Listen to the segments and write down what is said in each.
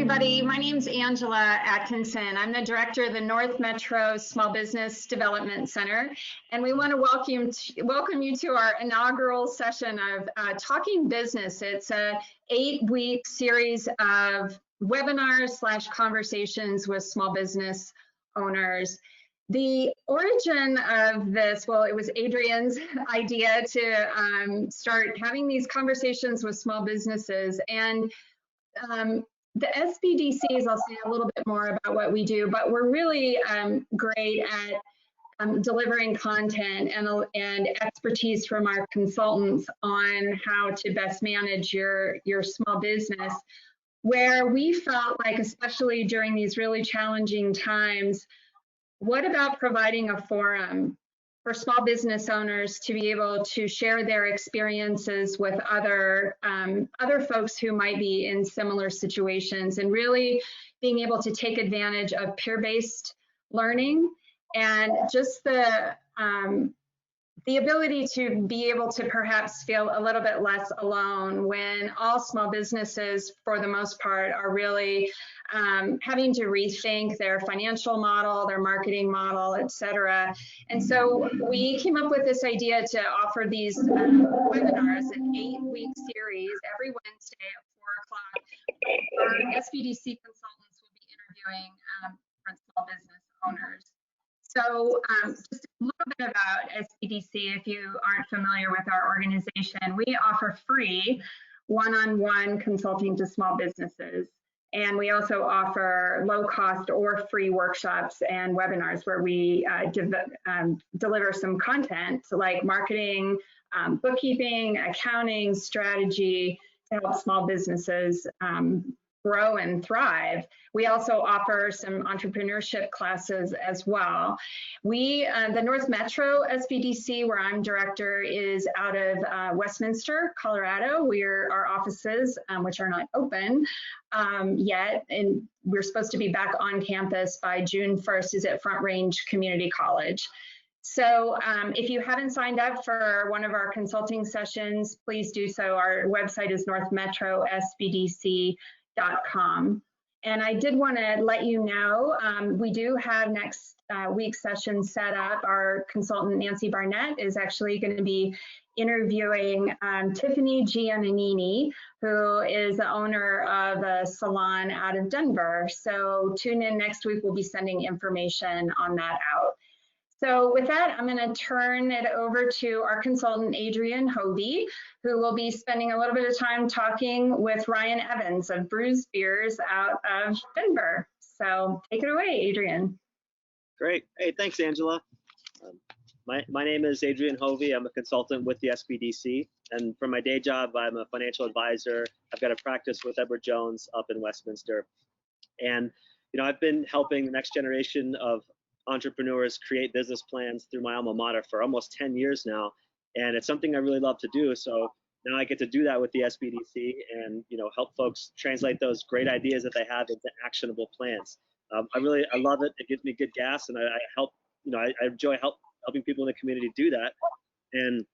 everybody. My name's Angela Atkinson. I'm the director of the North Metro Small Business Development Center, and we want to welcome you to our inaugural session of Talking Business. It's a 8-week series of webinars / conversations with small business owners. The origin of this, well, it was Adrian's idea to start having these conversations with small businesses. And the SBDCs, I'll say a little bit more about what we do, but we're really great at delivering content and expertise from our consultants on how to best manage your small business, where we felt like, especially during these really challenging times, what about providing a forum for small business owners to be able to share their experiences with other folks who might be in similar situations, and really being able to take advantage of peer-based learning and just the ability to be able to perhaps feel a little bit less alone when all small businesses, for the most part, are really having to rethink their financial model, their marketing model, et cetera. And so we came up with this idea to offer these webinars, an 8-week series every Wednesday at 4 o'clock. Our SBDC consultants will be interviewing different small business owners. So just a little bit about SBDC, if you aren't familiar with our organization. We offer free one-on-one consulting to small businesses. And we also offer low-cost or free workshops and webinars where we deliver some content like marketing, bookkeeping, accounting, strategy to help small businesses grow and thrive. We also offer some entrepreneurship classes as well. The North Metro SBDC, where I'm director, is out of Westminster, Colorado. Our offices, which are not open yet, and we're supposed to be back on campus by June 1st, is at Front Range Community College. So if you haven't signed up for one of our consulting sessions, please do so. Our website is northmetrosbdc.com. And I did want to let you know, we do have next week's session set up. Our consultant, Nancy Barnett, is actually going to be interviewing Tiffany Giannini, who is the owner of a salon out of Denver. So tune in next week. We'll be sending information on that out. So with that, I'm going to turn it over to our consultant, Adrian Hovey, who will be spending a little bit of time talking with Ryan Evans of Bruz Beers out of Denver. So take it away, Adrian. Great. Hey, thanks, Angela. My name is Adrian Hovey. I'm a consultant with the SBDC. And for my day job, I'm a financial advisor. I've got a practice with Edward Jones up in Westminster. And, I've been helping the next generation of entrepreneurs create business plans through my alma mater for almost 10 years now, and it's something I really love to do. So now I get to do that with the SBDC and help folks translate those great ideas that they have into actionable plans. I love it. It gives me good gas, and I help. I enjoy helping people in the community do that. And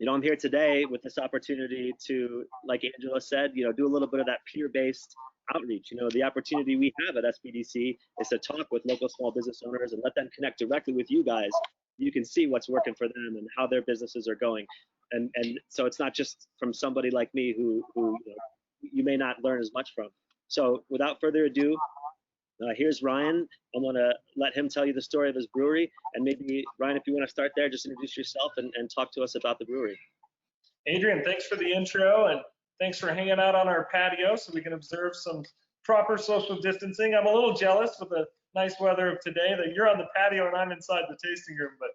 I'm here today with this opportunity to, like Angela said, do a little bit of that peer-based outreach. The opportunity we have at SBDC is to talk with local small business owners and let them connect directly with you guys. You can see what's working for them and how their businesses are going. And so it's not just from somebody like me who you may not learn as much from. So without further ado, here's Ryan. I want to let him tell you the story of his brewery. And maybe, Ryan, if you want to start there, just introduce yourself and talk to us about the brewery. Adrian, thanks for the intro, and thanks for hanging out on our patio so we can observe some proper social distancing. I'm a little jealous with the nice weather of today that you're on the patio and I'm inside the tasting room, but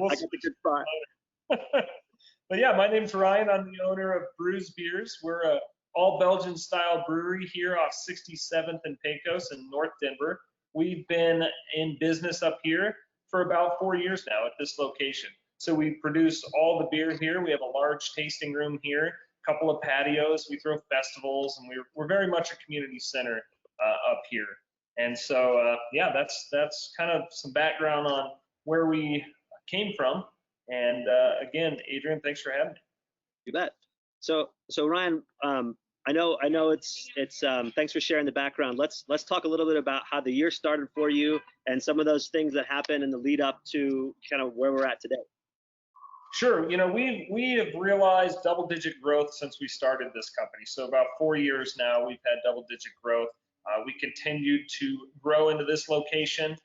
we'll see. Good spot. But yeah, my name's Ryan. I'm the owner of Bruz Beers. We're a all Belgian-style brewery here off 67th and Pecos in North Denver. We've been in business up here for about 4 years now at this location. So we produce all the beer here. We have a large tasting room here, a couple of patios. We throw festivals, and we're very much a community center up here. And so, yeah, that's kind of some background on where we came from. And again, Adrian, thanks for having me. You bet. So Ryan, I know it's thanks for sharing the background. Let's talk a little bit about how the year started for you and some of those things that happened in the lead up to kind of where we're at today. Sure. We have realized double-digit growth since we started this company. So about 4 years now, we've had double-digit growth. We continued to grow into this location,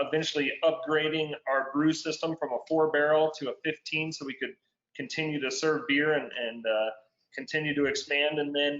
eventually upgrading our brew system from a 4-barrel to a 15, so we could continue to serve beer and continue to expand. And then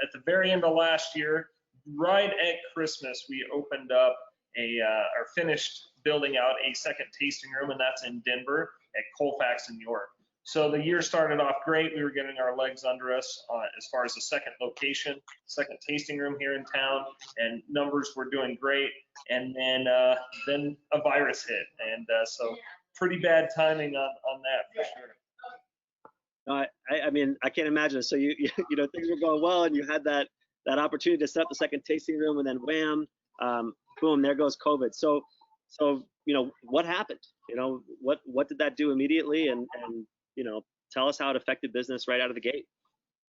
at the very end of last year, right at Christmas, we opened up or finished building out a second tasting room, and that's in Denver at Colfax in New York. So the year started off great. We were getting our legs under us as far as the second location, second tasting room here in town, and numbers were doing great. And then a virus hit, and so pretty bad timing on that for sure. I mean, I can't imagine. So you know, things were going well, and you had that opportunity to set up the second tasting room, and then wham, boom, there goes COVID. So you know, what happened? You know, what did that do immediately? And you know, tell us how it affected business right out of the gate.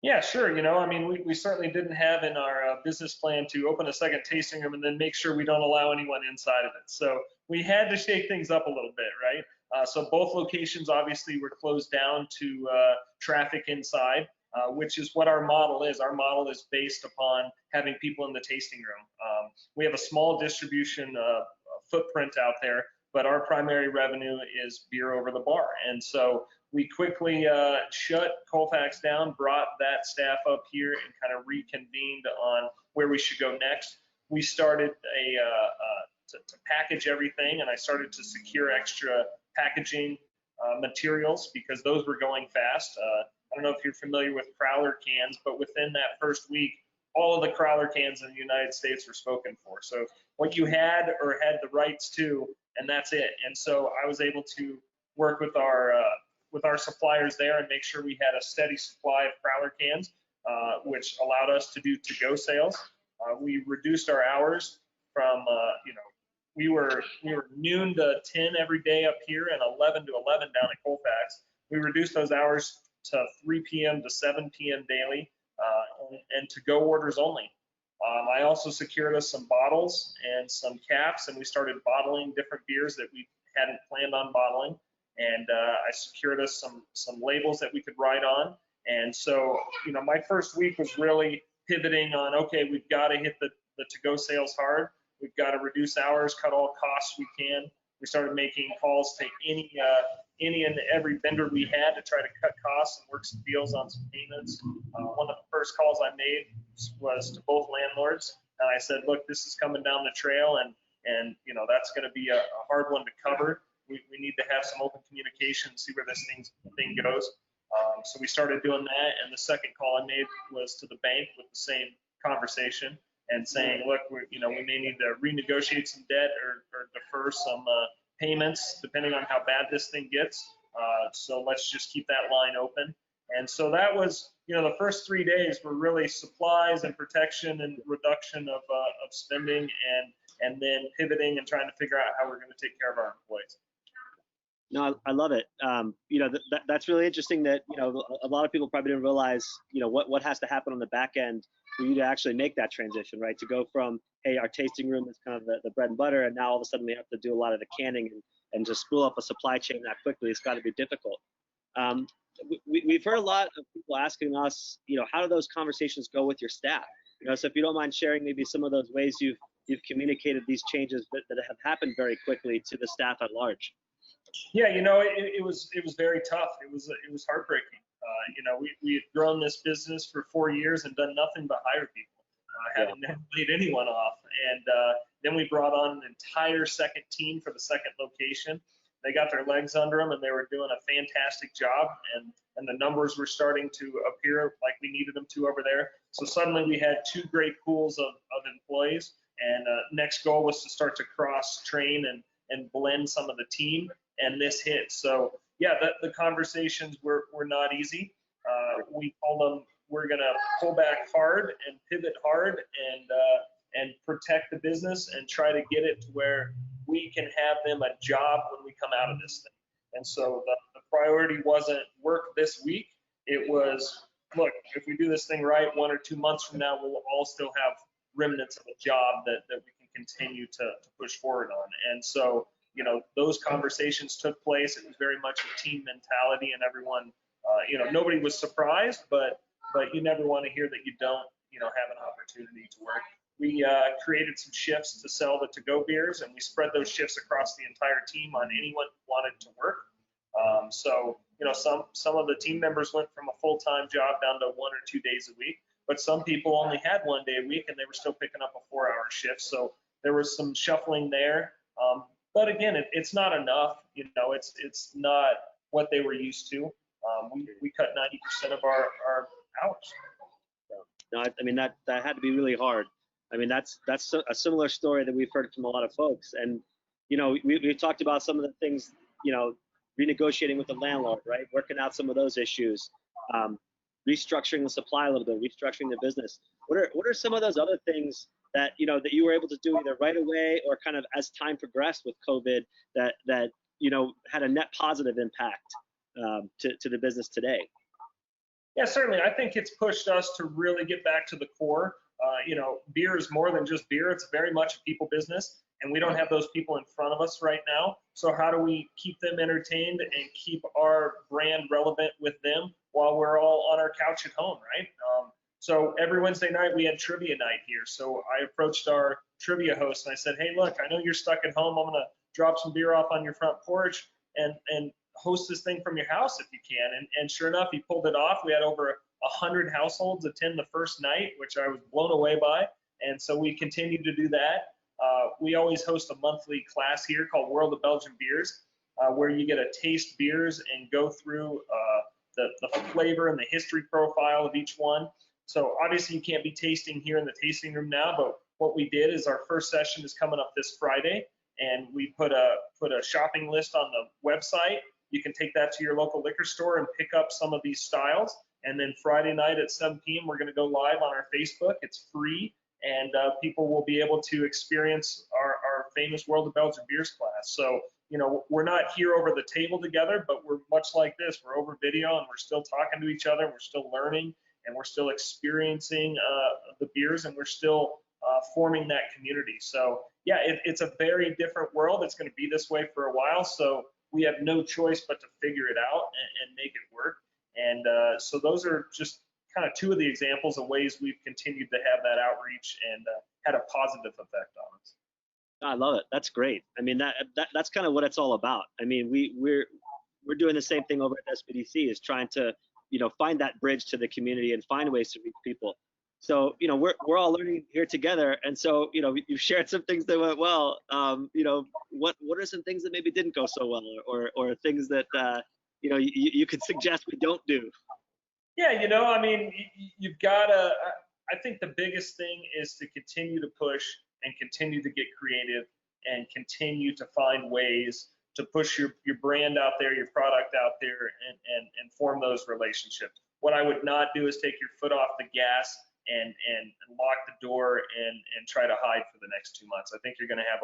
Yeah, sure. You know, I mean, we certainly didn't have in our business plan to open a second tasting room and then make sure we don't allow anyone inside of it. So we had to shake things up a little bit, right? So both locations obviously were closed down to traffic inside, which is what our model is. Our model is based upon having people in the tasting room. We have a small distribution footprint out there, but our primary revenue is beer over the bar. And so we quickly shut Colfax down, brought that staff up here, and kind of reconvened on where we should go next. We started to package everything, and I started to secure extra packaging materials because those were going fast. I don't know if you're familiar with Crowler cans, but within that first week, all of the Crowler cans in the United States were spoken for. So what you had or had the rights to, and that's it. And so I was able to work with our suppliers there and make sure we had a steady supply of Crowler cans, which allowed us to do to-go sales. We reduced our hours from, you know, we were noon to 10 every day up here and 11 to 11 down at Colfax. We reduced those hours to 3 p.m. to 7 p.m. daily, and to-go orders only. I also secured us some bottles and some caps, and we started bottling different beers that we hadn't planned on bottling. And I secured us some labels that we could write on. And so, you know, my first week was really pivoting on, okay, we've got to hit the to-go sales hard. We've got to reduce hours, cut all costs we can. We started making calls to any and every vendor we had to try to cut costs and work some deals on some payments. One of the first calls I made was to both landlords. And I said, look, this is coming down the trail, and you know, that's going to be a hard one to cover. We need to have some open communication, see where this thing goes. So we started doing that, and the second call I made was to the bank with the same conversation and saying, look, we may need to renegotiate some debt or defer some payments depending on how bad this thing gets. So let's just keep that line open. And so that was, you know, the first 3 days were really supplies and protection and reduction of spending, and then pivoting and trying to figure out how we're going to take care of our employees. No, I love it. You know, that's really interesting that, you know, a lot of people probably didn't realize, you know, what has to happen on the back end for you to actually make that transition, right? To go from, hey, our tasting room is kind of the bread and butter, and now all of a sudden we have to do a lot of the canning and just spool up a supply chain that quickly. It's got to be difficult. We've heard a lot of people asking us, you know, how do those conversations go with your staff? You know, so if you don't mind sharing maybe some of those ways you've communicated these changes that have happened very quickly to the staff at large. Yeah, you know, it was very tough. It was heartbreaking. You know, we had grown this business for 4 years and done nothing but hire people. Haven't laid anyone off. And then we brought on an entire second team for the second location. They got their legs under them, and they were doing a fantastic job. And the numbers were starting to appear like we needed them to over there. So suddenly we had 2 great pools of employees. And next goal was to start to cross-train and blend some of the team. And this hit. So yeah, the conversations were not easy. We told them we're gonna pull back hard and pivot hard and protect the business and try to get it to where we can have them a job when we come out of this thing. And so the priority wasn't work this week. It was look, if we do this thing right, 1 or 2 months from now, we'll all still have remnants of a job that we can continue to push forward on. And so, you know, those conversations took place. It was very much a team mentality, and everyone, you know, nobody was surprised, but you never want to hear that you don't, you know, have an opportunity to work. We created some shifts to sell the to-go beers, and we spread those shifts across the entire team on anyone who wanted to work. So, you know, some of the team members went from a full-time job down to 1 or 2 days a week, but some people only had 1 day a week, and they were still picking up a 4-hour shift. So there was some shuffling there. But again, it's not enough. You know, it's not what they were used to. We cut 90% of our hours. No, I mean, that had to be really hard. I mean, that's a similar story that we've heard from a lot of folks. And, you know, we've talked about some of the things, you know, renegotiating with the landlord, right? Working out some of those issues, restructuring the supply a little bit, restructuring the business. What are some of those other things that, you know, that you were able to do either right away or kind of as time progressed with COVID that you know, had a net positive impact to the business today? Yeah, certainly. I think it's pushed us to really get back to the core. You know, beer is more than just beer. It's very much a people business, and we don't have those people in front of us right now. So how do we keep them entertained and keep our brand relevant with them while we're all on our couch at home, right? So every Wednesday night we had trivia night here. So I approached our trivia host and I said, hey, look, I know you're stuck at home. I'm gonna drop some beer off on your front porch and host this thing from your house if you can. And sure enough, he pulled it off. We had over 100 households attend the first night, which I was blown away by. And so we continue to do that. We always host a monthly class here called World of Belgian Beers, where you get to taste beers and go through the flavor and the history profile of each one. So obviously you can't be tasting here in the tasting room now, but what we did is our first session is coming up this Friday, and we put a shopping list on the website. You can take that to your local liquor store and pick up some of these styles. And then Friday night at 7 p.m., we're going to go live on our Facebook. It's free, and people will be able to experience our famous World of Belgian Beers class. So, you know, we're not here over the table together, but we're much like this. We're over video, and we're still talking to each other. We're still learning, and we're still experiencing the beers, and we're still forming that community. So, yeah, it's a very different world. It's going to be this way for a while. So we have no choice but to figure it out and make it work. And so those are just kind of 2 of the examples of ways we've continued to have that outreach and had a positive effect on us. I love it. That's great. I mean, that's kind of what it's all about. I mean, we're doing the same thing over at SBDC, is trying to, you know, find that bridge to the community and find ways to reach people. So, you know, we're all learning here together. And so, you know, you've shared some things that went well. You know, what are some things that maybe didn't go so well, or things that you know, you could suggest we don't do? Yeah, you know, I mean, you've got to, I think the biggest thing is to continue to push and continue to get creative and continue to find ways to push your brand out there, your product out there, and form those relationships. What I would not do is take your foot off the gas and lock the door and try to hide for the next 2 months. I think you're going to have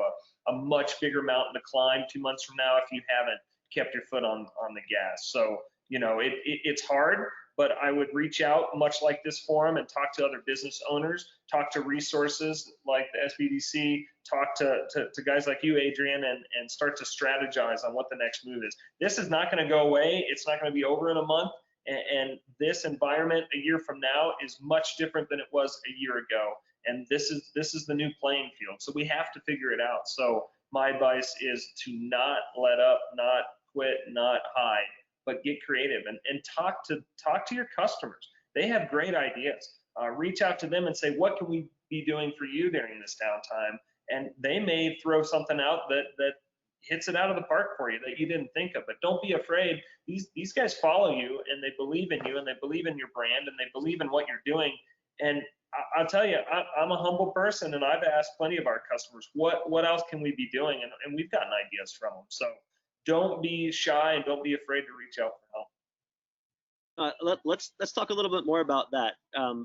a much bigger mountain to climb 2 months from now if you haven't kept your foot on the gas. So, you know, it's hard, but I would reach out, much like this forum, and talk to other business owners, talk to resources like the SBDC, talk to guys like you, Adrian, and start to strategize on what the next move is. This is not going to go away. It's not going to be over in a month. And this environment a year from now is much different than it was a year ago. And this is the new playing field. So we have to figure it out. So my advice is to not let up, not quit, not hide, but get creative and talk to your customers. They have great ideas. Reach out to them and say, what can we be doing for you during this downtime? And they may throw something out that hits it out of the park for you that you didn't think of. But don't be afraid. These guys follow you, and they believe in you, and they believe in your brand, and they believe in what you're doing. And I'll tell you, I'm a humble person, and I've asked plenty of our customers, what else can we be doing? And we've gotten ideas from them. So don't be shy and don't be afraid to reach out for help. Let's talk a little bit more about that.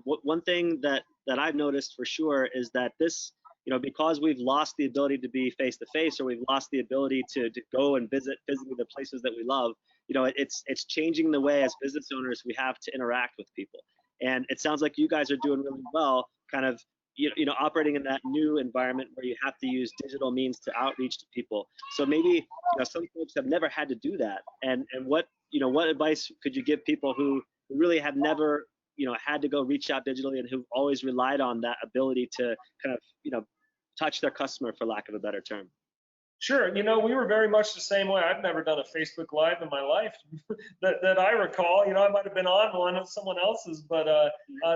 One thing that I've noticed for sure is that this because we've lost the ability to be face to face, or we've lost the ability to go and visit physically the places that we love, it's changing the way as business owners we have to interact with people. And it sounds like you guys are doing really well, kind of, operating in that new environment where you have to use digital means to outreach to people. So maybe, some folks have never had to do that. And what advice could you give people who really have never, had to go reach out digitally, and who've always relied on that ability to kind of, touch their customer, for lack of a better term? Sure. We were very much the same way. I've never done a Facebook Live in my life that I recall. I might have been on one of someone else's, but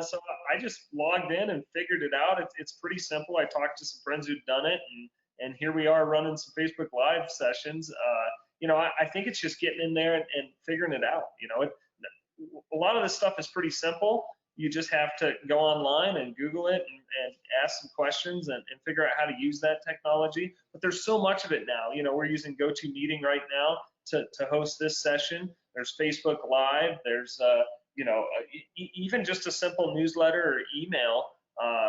so I just logged in and figured it out. It's pretty simple. I talked to some friends who'd done it, and here we are running some Facebook Live sessions. I think it's just getting in there and figuring it out. A lot of this stuff is pretty simple. You just have to go online and Google it and ask some questions and figure out how to use that technology. But there's so much of it now. We're using GoToMeeting right now to host this session. There's Facebook Live. There's, even just a simple newsletter or email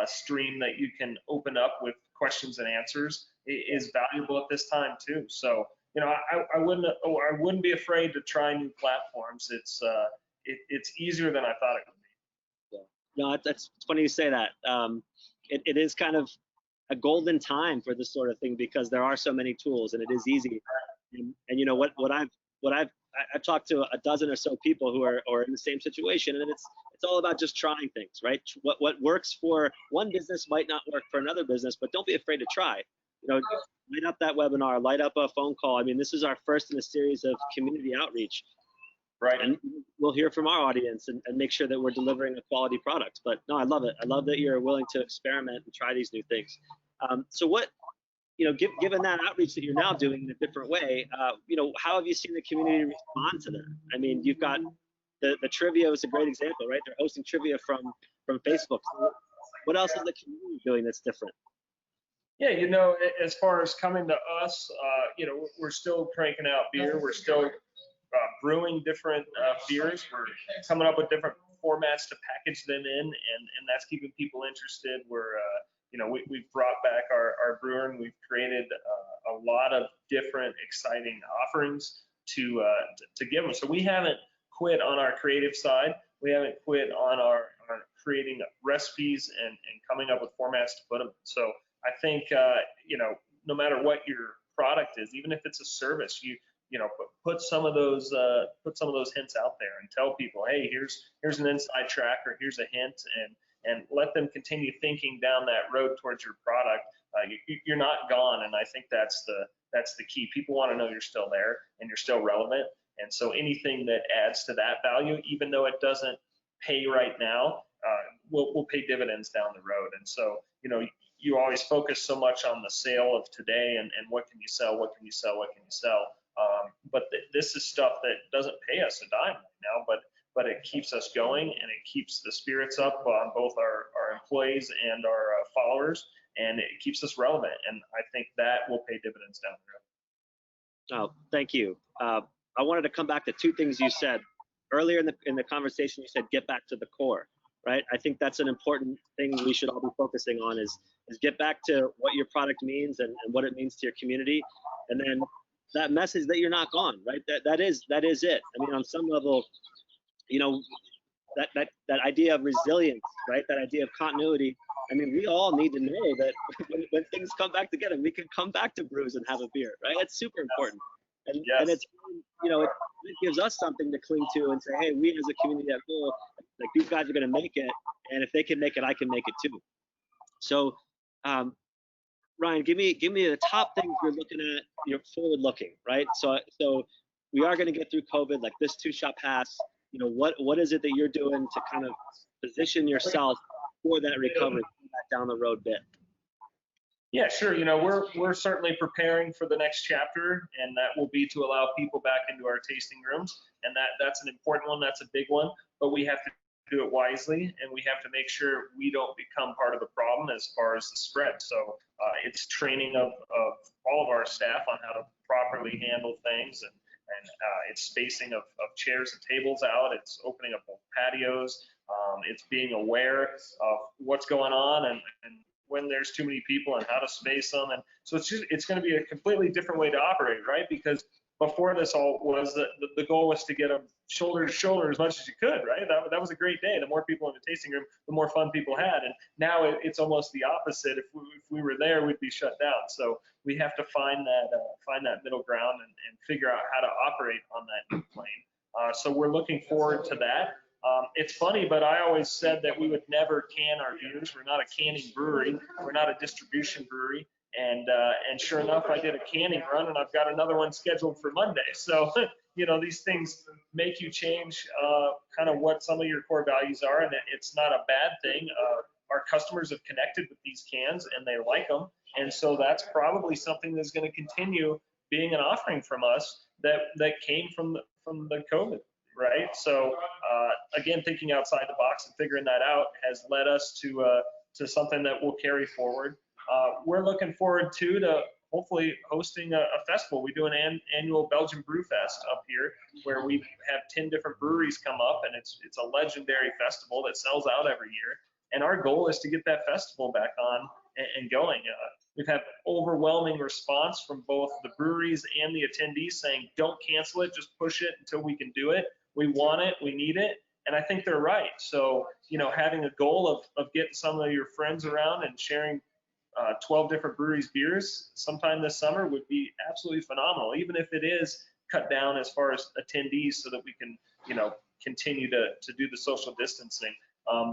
stream that you can open up with questions and answers is valuable at this time too. So, I wouldn't be afraid to try new platforms. It's easier than I thought it would be. No, it's funny you say that. It is kind of a golden time for this sort of thing, because there are so many tools and it is easy. And I've talked to a dozen or so people who are in the same situation, and it's all about just trying things, right? What works for one business might not work for another business, but don't be afraid to try. Light up that webinar, light up a phone call. I mean, this is our first in a series of community outreach. Right. And we'll hear from our audience and make sure that we're delivering a quality product. But no, I love it. I love that you're willing to experiment and try these new things. So what, given that outreach that you're now doing in a different way, how have you seen the community respond to that? I mean, you've got the trivia is a great example, right? They're hosting trivia from Facebook. So what else is the community doing that's different? Yeah, as far as coming to us, we're still cranking out beer. We're still brewing different beers. We're coming up with different formats to package them in, and that's keeping people interested. We've brought back our brewer, and we've created a lot of different exciting offerings to give them. So we haven't quit on our creative side. We haven't quit on our creating recipes and coming up with formats to put them in. So I think no matter what your product is, even if it's a service, put some of those hints out there and tell people, hey, here's an inside track, or here's a hint, and let them continue thinking down that road towards your product. You're not gone, and I think that's the key. People want to know you're still there and you're still relevant. And so anything that adds to that value, even though it doesn't pay right now, will pay dividends down the road. And so you always focus so much on the sale of today and what can you sell, what can you sell, what can you sell. But this is stuff that doesn't pay us a dime right now, but it keeps us going, and it keeps the spirits up on both our employees and our followers, and it keeps us relevant. And I think that will pay dividends down the road. Oh, thank you. I wanted to come back to two things you said earlier in the conversation. You said get back to the core, right? I think that's an important thing we should all be focusing on is get back to what your product means and what it means to your community, and then that message that you're not gone, right? That is it. I mean, on some level, that idea of resilience, right? That idea of continuity. I mean, we all need to know that when things come back together, we can come back to Bruz and have a beer, right? That's super important. And, yes. And it's, it gives us something to cling to and say, hey, we as a community at goal, like these guys are going to make it. And if they can make it, I can make it too. So, Ryan, give me the top things you're looking at. You're forward looking, right? So we are going to get through COVID, like this too shall pass. What is it that you're doing to kind of position yourself for that recovery down the road bit? Yeah, sure. We're certainly preparing for the next chapter, and that will be to allow people back into our tasting rooms, and that's an important one. That's a big one, but we have to do it wisely, and we have to make sure we don't become part of the problem as far as the spread. So it's training of all of our staff on how to properly handle things, and it's spacing of chairs and tables out. It's opening up patios. It's being aware of what's going on and when there's too many people and how to space them. And so it's going to be a completely different way to operate, right? Because before this all was the goal was to get them shoulder to shoulder as much as you could, right? That was a great day. The more people in the tasting room, the more fun people had. And now it's almost the opposite. If we were there, we'd be shut down. So we have to find that middle ground and figure out how to operate on that new plane. So we're looking forward to that. It's funny, but I always said that we would never can our beers. We're not a canning brewery. We're not a distribution brewery. And sure enough, I did a canning run, and I've got another one scheduled for Monday. So, these things make you change kind of what some of your core values are, and it's not a bad thing. Our customers have connected with these cans, and they like them. And so that's probably something that's going to continue being an offering from us that came from the COVID, right? So, again, thinking outside the box and figuring that out has led us to something that we'll carry forward. We're looking forward to hopefully hosting a festival. We do an annual Belgian Brew Fest up here where we have 10 different breweries come up, and it's a legendary festival that sells out every year. And our goal is to get that festival back on and going. We've had overwhelming response from both the breweries and the attendees saying, don't cancel it, just push it until we can do it. We want it, we need it. And I think they're right. So, having a goal of getting some of your friends around and sharing 12 different breweries beers sometime this summer would be absolutely phenomenal, even if it is cut down as far as attendees so that we can, continue to do the social distancing.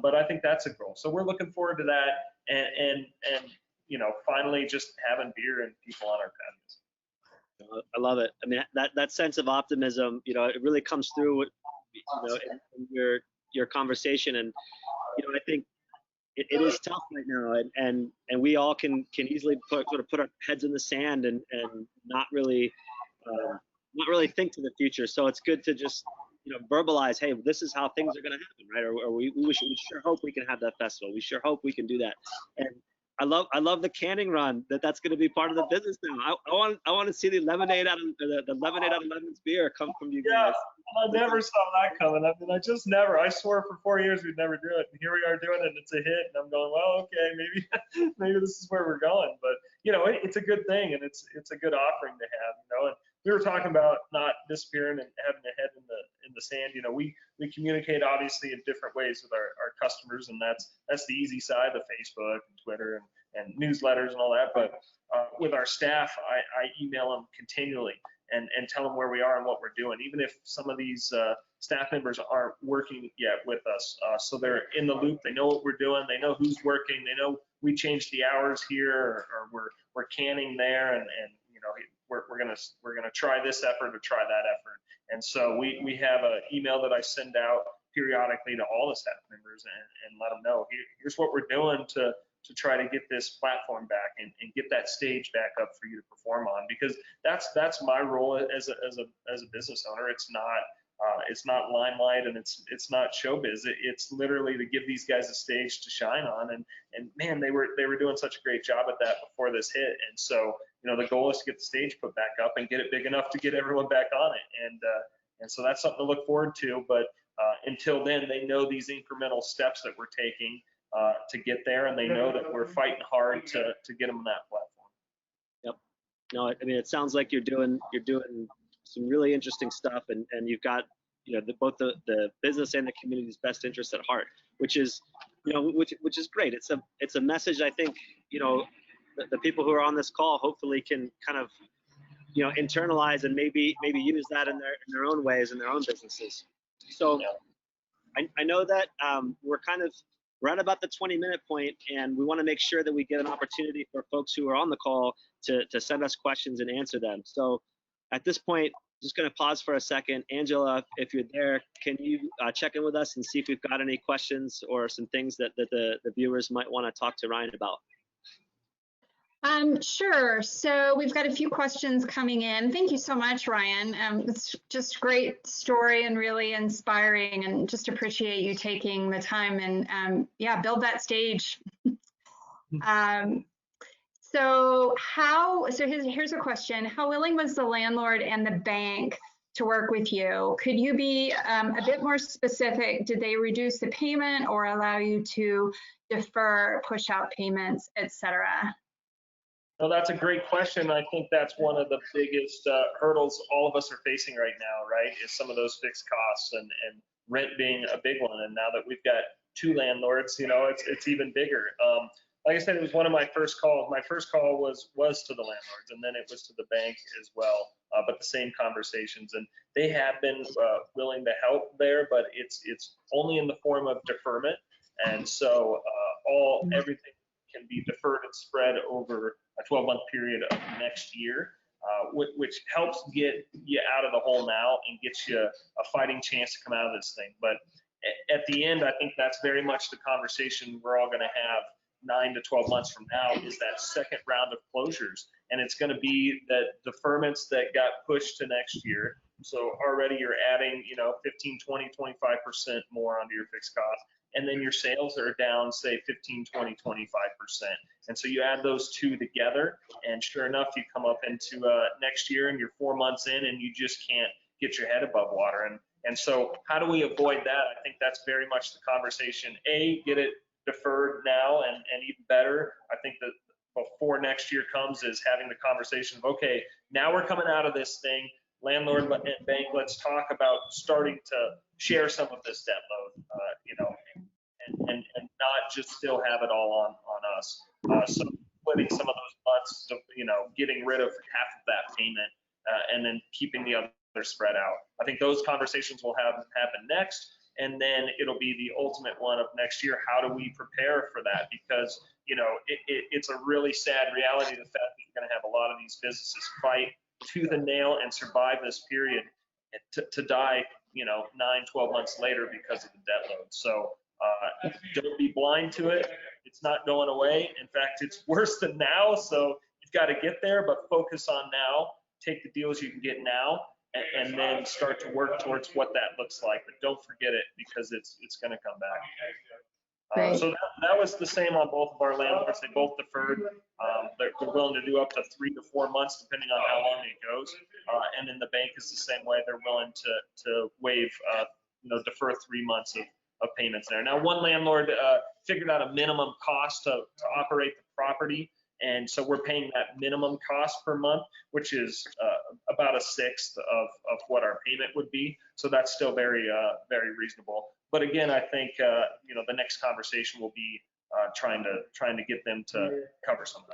But I think that's a goal. So we're looking forward to that and finally just having beer and people on our patios. I love it. I mean, that sense of optimism, it really comes through, in your conversation. And, I think it is tough right now, and we all can easily put our heads in the sand and not really think to the future. So it's good to just verbalize, hey, this is how things are going to happen, right? Or we sure hope we can have that festival. We sure hope we can do that. And I love the canning run. That's going to be part of the business now. I want to see the lemonade out of the lemonade out of lemons beer come from you guys. I never saw that coming. I mean, I swore for 4 years we'd never do it, and here we are doing it, and it's a hit. And I'm going, well, okay, maybe this is where we're going. But it's a good thing, and it's a good offering to have. And we were talking about not disappearing and having a head in the sand. We communicate obviously in different ways with our customers, and that's the easy side, the Facebook and Twitter and newsletters and all that. But with our staff, I email them continually and tell them where we are and what we're doing, even if some of these staff members aren't working yet with us. So they're in the loop. They know what we're doing. They know who's working. They know we changed the hours here, or we're canning there, and we're gonna try this effort or try that effort. And so we have an email that I send out periodically to all the staff members and let them know, here's what we're doing to try to get this platform back and get that stage back up for you to perform on, because that's my role as a business owner. It's not limelight, and it's not showbiz. It's literally to give these guys a stage to shine on, and man, they were doing such a great job at that before this hit. And so the goal is to get the stage put back up and get it big enough to get everyone back on it. And so that's something to look forward to. But until then, they know these incremental steps that we're taking to get there, and they know that we're fighting hard to get them on that platform. Yep. No, I mean, it sounds like you're doing some really interesting stuff, and you've got both the business and the community's best interests at heart, which is which is great. It's a message I think the people who are on this call hopefully can kind of internalize and maybe use that in their own ways in their own businesses. So I know that we're at about the 20-minute point, and we want to make sure that we get an opportunity for folks who are on the call to send us questions and answer them. So at this point, just going to pause for a second. Angela, if you're there, can you check in with us and see if we've got any questions or some things that the viewers might want to talk to Ryan about? Sure. So we've got a few questions coming in. Thank you so much, Ryan. It's just great story and really inspiring, and just appreciate you taking the time and build that stage. So here's a question. How willing was the landlord and the bank to work with you. Could you be a bit more specific? Did they reduce the payment or allow you to defer, push out payments, etc.? Well, that's a great question. I think that's one of the biggest hurdles all of us are facing right now, right? Is some of those fixed costs and rent being a big one. And now that we've got 2 landlords, you know, it's even bigger. Like I said, it was one of my first calls. My first call was to the landlords, and then it was to the bank as well. But the same conversations, and they have been willing to help there, but it's only in the form of deferment, and so everything can be deferred and spread over a 12-month period of next year, which helps get you out of the hole now and gets you a fighting chance to come out of this thing. But at the end, I think that's very much the conversation we're all going to have 9 to 12 months from now, is that second round of closures. And it's going to be that deferments that got pushed to next year. So already you're adding, you know, 15, 20, 25% more onto your fixed cost. And then your sales are down, say 15, 20, 25%. And so you add those two together, and sure enough, you come up into next year and you're 4 months in and you just can't get your head above water. And so how do we avoid that? I think that's very much the conversation. Get it deferred now, and even better, I think that before next year comes, is having the conversation of, okay, now we're coming out of this thing, landlord and bank, let's talk about starting to share some of this debt load, you know, and not just still have it all on us. So splitting some of those months, you know, getting rid of half of that payment, and then keeping the other spread out. I think those conversations will happen next. And then it'll be the ultimate one of next year. How do we prepare for that? Because, you know, it's a really sad reality, the fact that you're going to have a lot of these businesses fight tooth and nail and survive this period to die, you know, 9, 12 months later because of the debt load. So don't be blind to it. It's not going away. In fact, it's worse than now. So you've got to get there, but focus on now. Take the deals you can get now, and then start to work towards what that looks like. But don't forget it, because it's going to come back. So that was the same on both of our landlords. They both deferred. They're willing to do up to 3 to 4 months, depending on how long it goes. And then the bank is the same way. They're willing to waive, you know, defer 3 months of payments there. Now, one landlord figured out a minimum cost to operate the property. And so we're paying that minimum cost per month, which is about 1/6 of what our payment would be. So that's still very, very reasonable. But again, I think you know, the next conversation will be trying to get them to cover some of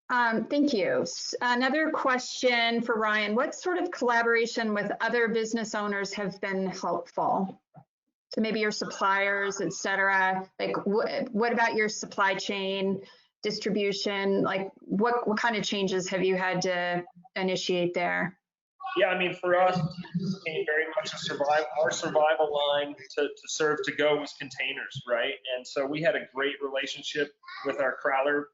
that. Thank you. Another question for Ryan: what sort of collaboration with other business owners have been helpful? So maybe your suppliers, et cetera. Like, what about your supply chain, distribution? Like, what kind of changes have you had to initiate there? Yeah, I mean, for us, it became very much our survival line to serve to go was containers, right? And so we had a great relationship with our Crowler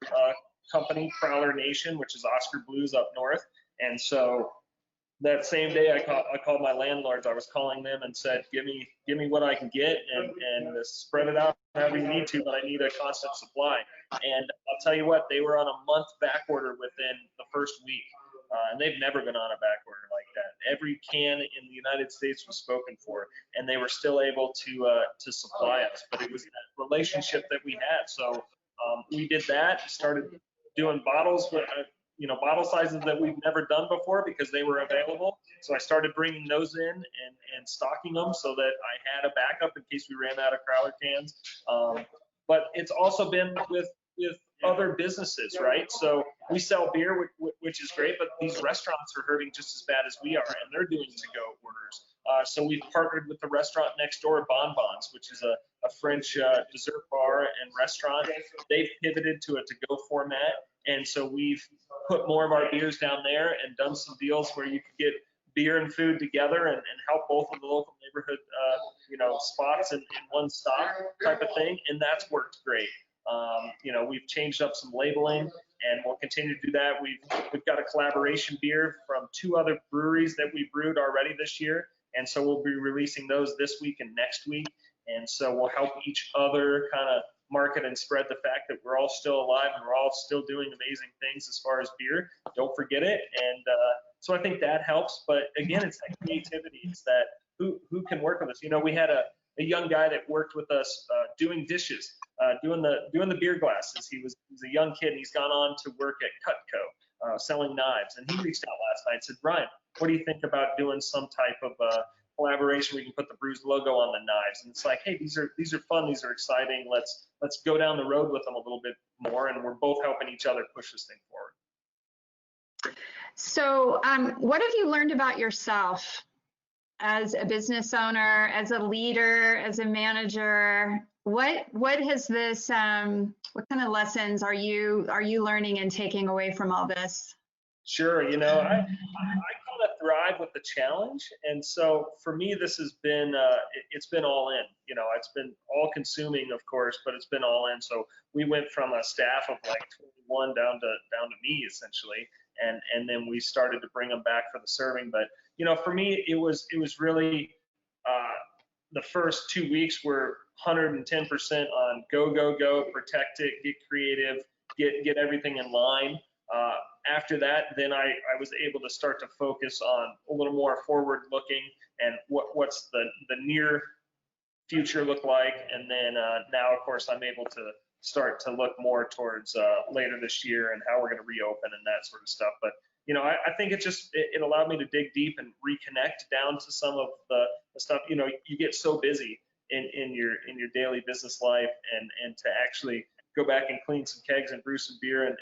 company, Crowler Nation, which is Oscar Blues up north. And so that same day, I called my landlords. I was calling them and said, give me what I can get, and spread it out however you need to, but I need a constant supply. And I'll tell you what, they were on a month back order within the first week. And they've never been on a back order like that. Every can in the United States was spoken for, and they were still able to supply us. But it was that relationship that we had. So we did that, started doing bottles with, you know, bottle sizes that we've never done before because they were available. So I started bringing those in and stocking them so that I had a backup in case we ran out of Crowler cans. But it's also been with other businesses, right? So we sell beer, which is great, but these restaurants are hurting just as bad as we are, and they're doing to-go orders. So we've partnered with the restaurant next door, Bonbons, which is a French dessert bar and restaurant. They've pivoted to a to-go format, and so we've put more of our beers down there and done some deals where you could get beer and food together and help both of the local neighborhood, you know, spots in one stop type of thing, and that's worked great. You know, we've changed up some labeling, and we'll continue to do that. We've got a collaboration beer from 2 other breweries that we brewed already this year, and so we'll be releasing those this week and next week. And so we'll help each other kind of market and spread the fact that we're all still alive and we're all still doing amazing things as far as beer. Don't forget it, and So I think that helps. But again, it's that creativity. It's that who can work with us. You know, we had a young guy that worked with us doing dishes, doing the beer glasses. He's a young kid, and he's gone on to work at Cutco, selling knives. And he reached out last night and said, Brian, what do you think about doing some type of collaboration? We can put the Bruz logo on the knives. And it's like, hey, these are fun, these are exciting. Let's go down the road with them a little bit more, and we're both helping each other push this thing forward. So what have you learned about yourself as a business owner, as a leader, as a manager? What has this, what kind of lessons are you learning and taking away from all this? Sure, you know, I kind of thrive with the challenge, and so for me, this has been it's been all in. You know, it's been all consuming, of course, but it's been all in. So we went from a staff of like 21 down to me essentially, and then we started to bring them back for the serving. But you know, for me, it was really the first 2 weeks were 110% on go, protect it, get creative, get everything in line. After that, then I was able to start to focus on a little more forward looking and what's the near future look like. And then now, of course, I'm able to start to look more towards later this year and how we're going to reopen and that sort of stuff. But, you know, I think it allowed me to dig deep and reconnect down to some of the stuff. You know, you get so busy in your daily business life, and to actually go back and clean some kegs and brew some beer and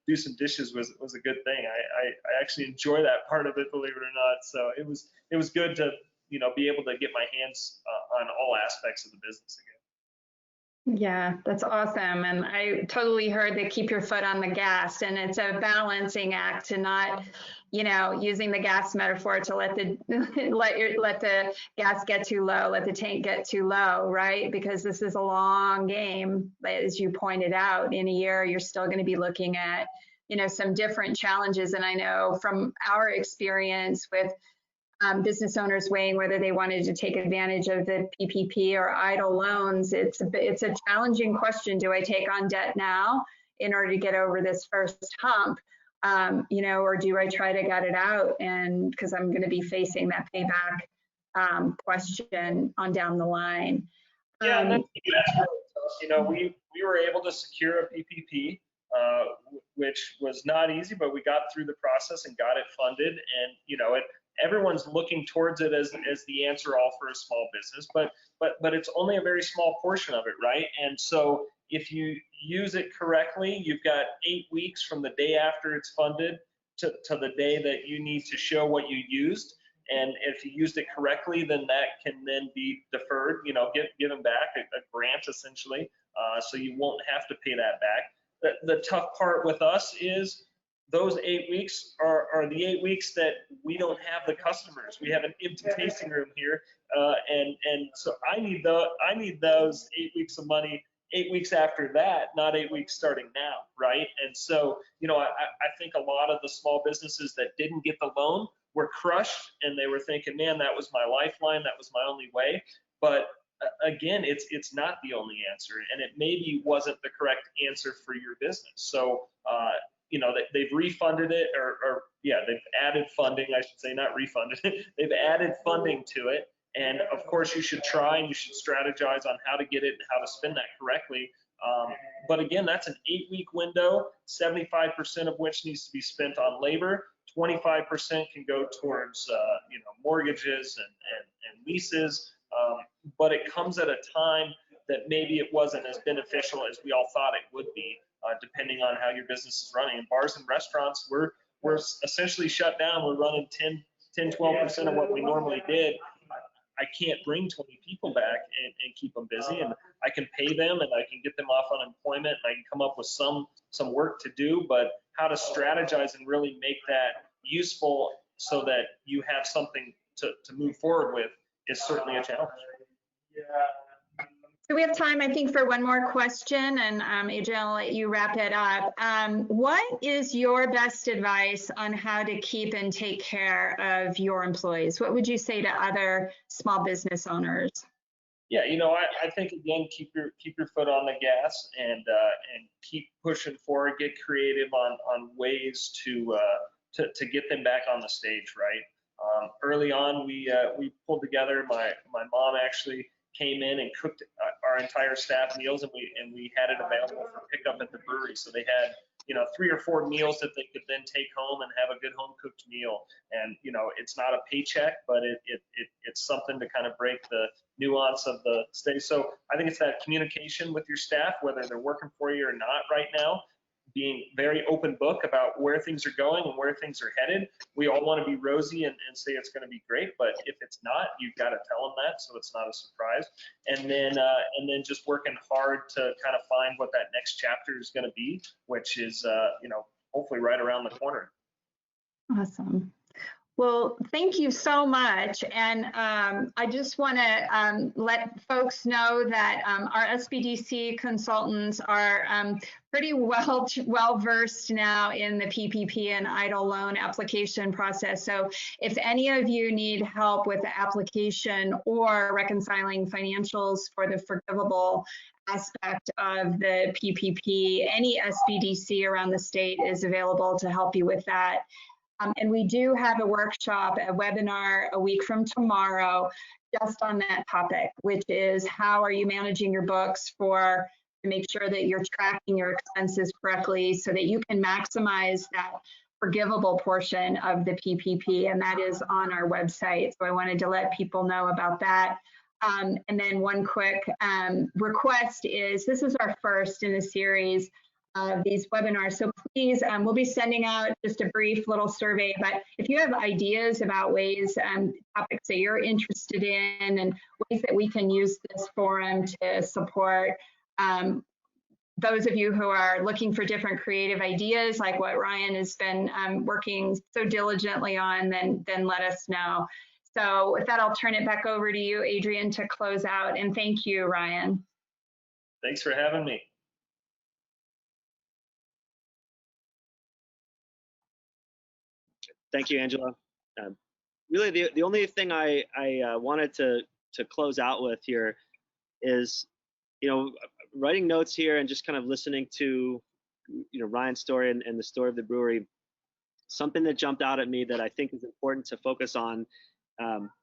do some dishes was a good thing. I actually enjoy that part of it, believe it or not. So it was good to, you know, be able to get my hands on all aspects of the business again. Yeah, that's awesome. And I totally heard that keep your foot on the gas, and it's a balancing act to not, you know, using the gas metaphor to let the gas get too low, let the tank get too low, right? Because this is a long game, as you pointed out. In a year, you're still going to be looking at, you know, some different challenges. And I know from our experience with business owners weighing whether they wanted to take advantage of the PPP or idle loans, it's a challenging question. Do I take on debt now in order to get over this first hump? You know, or do I try to gut it out? And because I'm going to be facing that payback question on down the line. Yeah, and that's really tough. You know, we were able to secure a PPP, which was not easy, but we got through the process and got it funded. And you know, everyone's looking towards it as the answer all for a small business, but it's only a very small portion of it, right? And so if you use it correctly, you've got 8 weeks from the day after it's funded to the day that you need to show what you used. And if you used it correctly, then that can then be deferred, you know, given back, a grant essentially, so you won't have to pay that back. The tough part with us is those 8 weeks are the 8 weeks that we don't have the customers. We have an empty tasting room here, and so I need those 8 weeks of money 8 weeks after that, not 8 weeks starting now, right? And so, you know, I think a lot of the small businesses that didn't get the loan were crushed, and they were thinking, man, that was my lifeline, that was my only way. But again, it's not the only answer, and it maybe wasn't the correct answer for your business. So, you know, they've refunded it, or they've added funding, I should say, not refunded it. They've added funding to it. And of course, you should try and you should strategize on how to get it and how to spend that correctly. But again, that's an 8-week window, 75% of which needs to be spent on labor. 25% can go towards, you know, mortgages and leases. But it comes at a time that maybe it wasn't as beneficial as we all thought it would be, depending on how your business is running. In bars and restaurants, we're essentially shut down. We're running 10-12% of what we normally did. I can't bring 20 people back and keep them busy, and I can pay them and I can get them off unemployment and I can come up with some work to do, but how to strategize and really make that useful so that you have something to move forward with is certainly a challenge. So we have time, I think, for one more question, and Adrian, I'll let you wrap it up. What is your best advice on how to keep and take care of your employees? What would you say to other small business owners? Yeah, you know, I think again, keep your foot on the gas and keep pushing forward. Get creative on ways to to get them back on the stage, right? Early on, we pulled together. My mom actually came in and cooked our entire staff meals, and we had it available for pickup at the brewery. So they had 3 or 4 meals that they could then take home and have a good home cooked meal. And it's not a paycheck, but it's something to kind of break the nuance of the stay. So I think it's that communication with your staff, whether they're working for you or not right now, being very open book about where things are going and where things are headed. We all want to be rosy and say it's going to be great, but if it's not, you've got to tell them that so it's not a surprise. And then just working hard to kind of find what that next chapter is going to be, which is hopefully right around the corner. Awesome. Well, thank you so much. And I just want to let folks know that our SBDC consultants are pretty well versed now in the PPP and EIDL loan application process. So if any of you need help with the application or reconciling financials for the forgivable aspect of the PPP, any SBDC around the state is available to help you with that. And we do have a workshop, a webinar a week from tomorrow just on that topic, which is how are you managing your books to make sure that you're tracking your expenses correctly so that you can maximize that forgivable portion of the PPP, and that is on our website. So I wanted to let people know about that. And then one quick request is, this is our first in a series of these webinars. So please, we'll be sending out just a brief little survey, but if you have ideas about ways, topics that you're interested in and ways that we can use this forum to support those of you who are looking for different creative ideas, like what Ryan has been working so diligently on, then let us know. So with that, I'll turn it back over to you, Adrian, to close out. And thank you, Ryan. Thanks for having me. Thank you, Angela. Really, the only thing I wanted to close out with here is, writing notes here and just kind of listening to, Ryan's story and the story of the brewery. Something that jumped out at me that I think is important to focus on,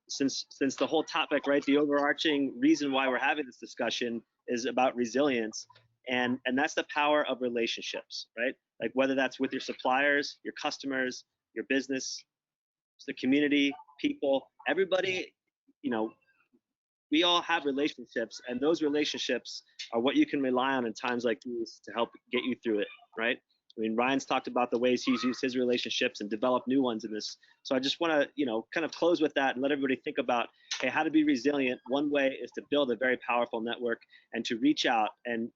since the whole topic, right? The overarching reason why we're having this discussion is about resilience, and that's the power of relationships, right? Like whether that's with your suppliers, your customers, your business, the community, people, everybody, we all have relationships, and those relationships are what you can rely on in times like these to help get you through it, right? I mean, Ryan's talked about the ways he's used his relationships and developed new ones in this. So I just want to, kind of close with that and let everybody think about, hey, how to be resilient. One way is to build a very powerful network and to reach out and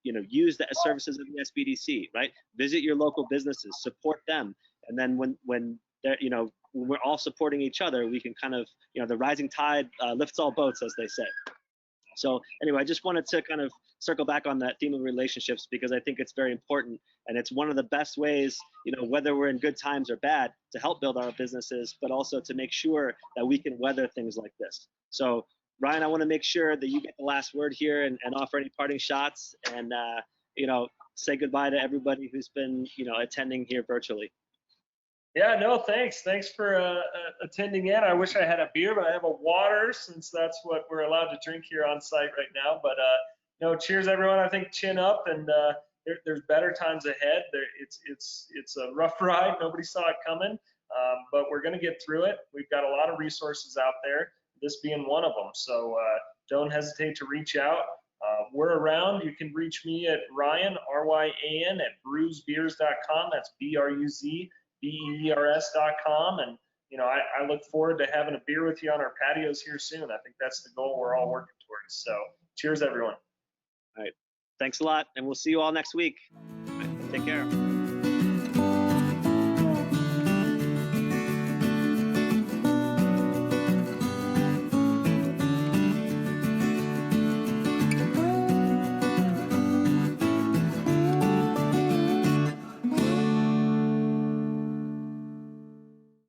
use the services of the SBDC, right? Visit your local businesses, support them. And then when they're, when we're all supporting each other, we can kind of, the rising tide lifts all boats, as they say. So anyway, I just wanted to kind of circle back on that theme of relationships, because I think it's very important, and it's one of the best ways, whether we're in good times or bad, to help build our businesses, but also to make sure that we can weather things like this. So Ryan, I want to make sure that you get the last word here and offer any parting shots and, say goodbye to everybody who's been, attending here virtually. Yeah, no, thanks. Thanks for attending in. I wish I had a beer, but I have a water, since that's what we're allowed to drink here on site right now. But cheers, everyone. I think chin up, and there's better times ahead. It's a rough ride. Nobody saw it coming, but we're going to get through it. We've got a lot of resources out there, this being one of them. So don't hesitate to reach out. We're around. You can reach me at Ryan, RYAN, at bruzbeers.com. That's BRUZBEERS.com. And, I look forward to having a beer with you on our patios here soon. I think that's the goal we're all working towards. So cheers, everyone. All right. Thanks a lot. And we'll see you all next week. All right, take care.